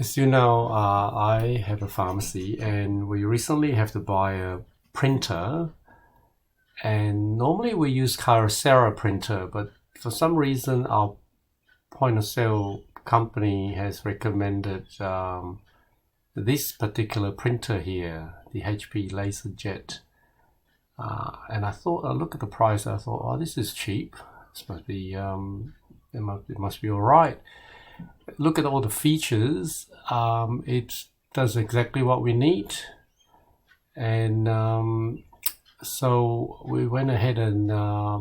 As you know, I have a pharmacy and we recently have to buy a printer, and normally we use Kyocera printer, but for some reason our point of sale company has recommended this particular printer here, the HP Laserjet. And I thought, I look at the price, I thought, oh, this is cheap. This must be, it must be all right. Look at all the features. It does exactly what we need, and so we went ahead and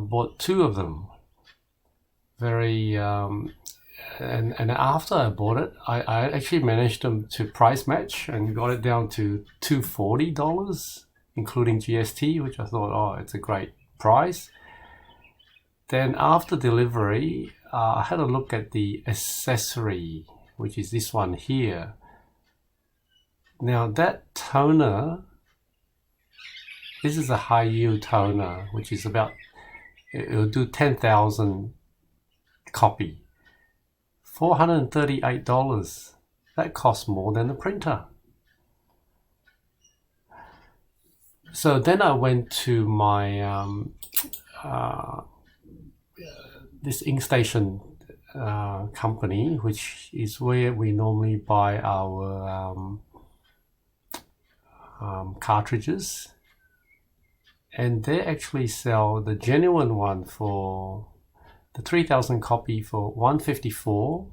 bought two of them. And after I bought it, I actually managed them to price match and got it down to $240, including GST, which I thought, oh, it's a great price. Then after delivery, I had a look at the accessory, which is this one here. Now that toner, this is a high yield toner, which is about, it'll do 10,000 copy. $438. That costs more than the printer. So then I went to my this ink station company, which is where we normally buy our cartridges, and they actually sell the genuine one for the 3,000 copy for $154,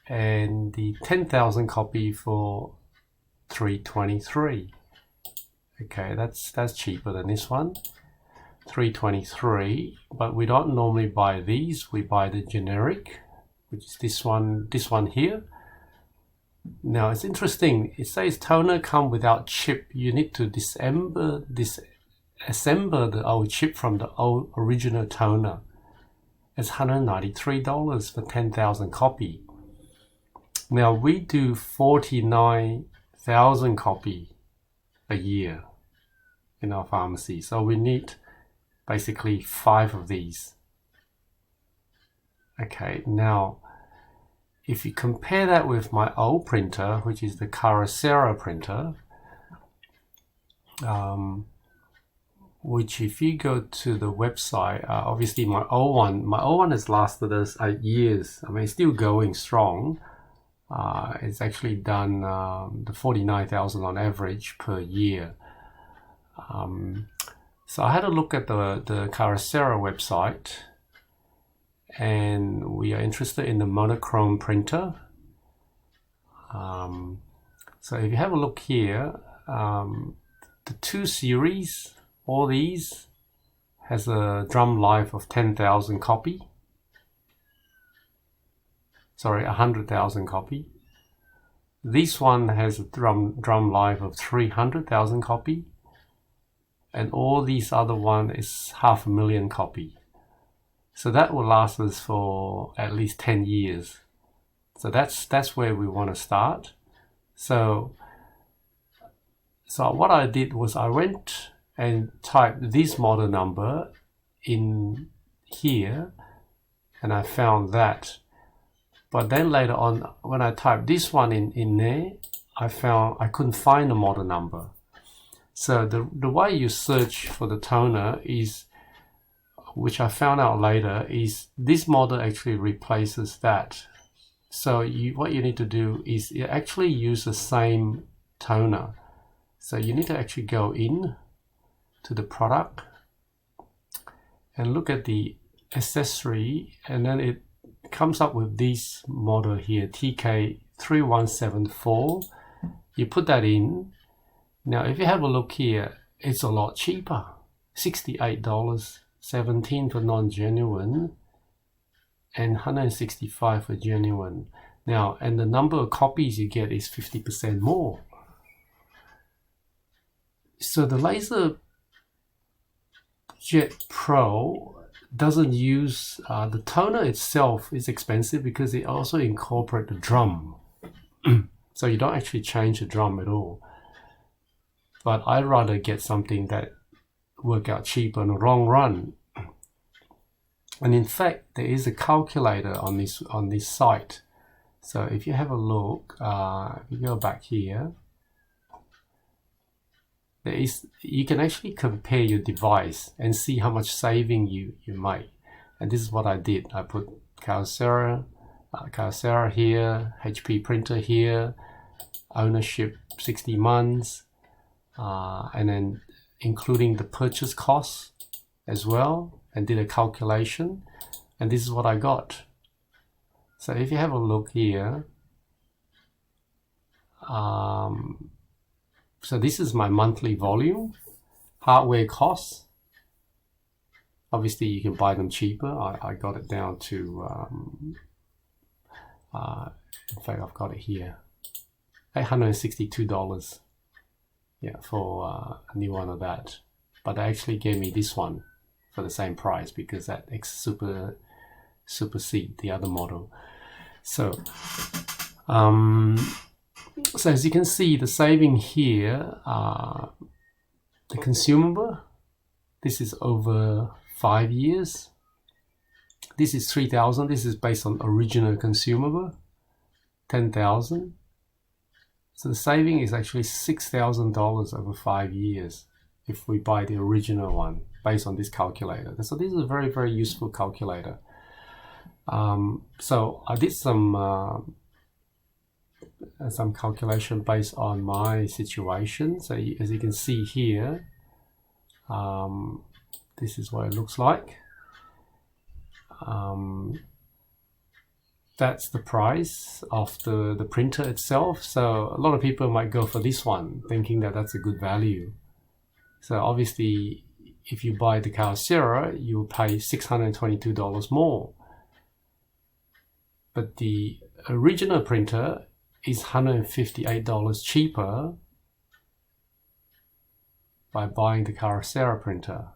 and the 10,000 copy for $323. Okay, that's cheaper than this one. $323, but we don't normally buy these. We buy the generic, which is this one here. Now it's interesting, it says toner come without chip. You need to disassemble the old chip from the old original toner. It's $193 for 10,000 copy. Now we do 49,000 copy a year in our pharmacy, so we need basically 5 of these. Okay, now if you compare that with my old printer, which is the Kyocera printer, which if you go to the website, obviously my old one has lasted us 8 years. I mean, it's still going strong. It's actually done the 49,000 on average per year. So I had a look at the Kyocera website, and we are interested in the monochrome printer. So if you have a look here, the 2 series, all these has a drum life of 10,000 copy. Sorry, 100,000 copy. This one has a drum life of 300,000 copy. And all these other one is 500,000 copy. So that will last us for at least 10 years. So that's where we want to start. So what I did was I went and typed this model number in here, and I found that. But then later on, when I typed this one in there, I found I couldn't find the model number. So the way you search for the toner is, which I found out later, is this model actually replaces that. So what you need to do is you actually use the same toner. So you need to actually go in to the product and look at the accessory, and then it comes up with this model here, TK3174. You put that in. Now, if you have a look here, it's a lot cheaper. $68, $17 for non-genuine, and $165 for genuine. Now, and the number of copies you get is 50% more. So the Laserjet Pro doesn't use, the toner itself is expensive because it also incorporates the drum. So you don't actually change the drum at all. But I'd rather get something that work out cheaper in the long run. And in fact, there is a calculator on this site So if you have a look, if you go back here, you can actually compare your device and see how much saving you make. And this is what I did. I put Kyocera here, HP printer here, ownership 60 months, and then including the purchase costs as well, and did a calculation, and this is what I got. So if you have a look here, so this is my monthly volume, hardware costs. Obviously you can buy them cheaper. I got it down to, in fact I've got it here, $862. Yeah, for a new one of that. But they actually gave me this one for the same price because that supersede the other model. So so as you can see, the saving here, the consumable, this is over 5 years. This is 3,000. This is based on original consumable, 10,000. So the saving is actually $6,000 over 5 years if we buy the original one based on this calculator. So this is a very, very useful calculator. So I did some calculation based on my situation. So as you can see here, this is what it looks like. That's the price of the printer itself. So a lot of people might go for this one thinking that that's a good value. So obviously if you buy the Kyocera, you'll pay $622 more. But the original printer is $158 cheaper by buying the Kyocera printer.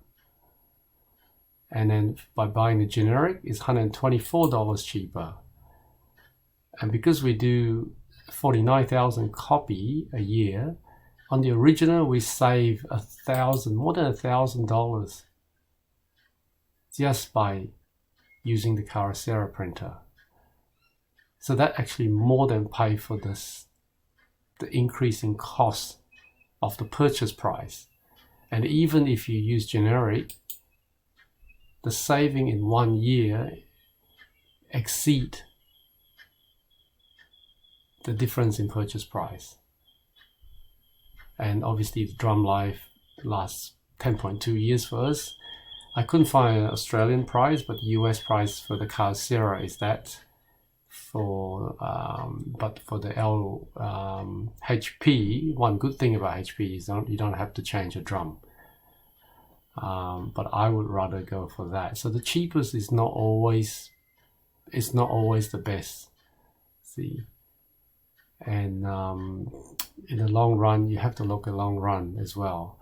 And then by buying the generic, it's $124 cheaper. And because we do 49,000 copy a year, on the original we save more than $1,000 just by using the Kyocera printer. So that actually more than pay for the increase in cost of the purchase price. And even if you use generic, the saving in 1 year exceed the difference in purchase price. And obviously the drum life lasts 10.2 years for us. I couldn't find an Australian price, but the US price for the Kyocera is that. But for the HP, one good thing about HP is you don't have to change a drum. But I would rather go for that. So the cheapest is not always the best. See, and in the long run, you have to look at long run as well.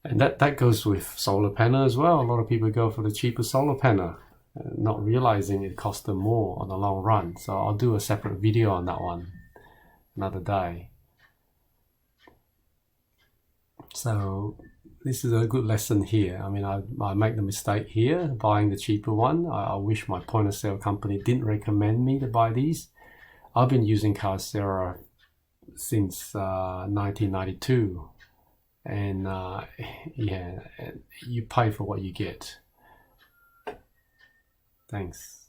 And that goes with solar panel as well. A lot of people go for the cheaper solar panel, not realizing it costs them more on the long run. So I'll do a separate video on that one another day. So this is a good lesson here. I mean, I make the mistake here buying the cheaper one. I wish my point of sale company didn't recommend me to buy these. I've been using Kyocera since 1992, and yeah, you pay for what you get. Thanks.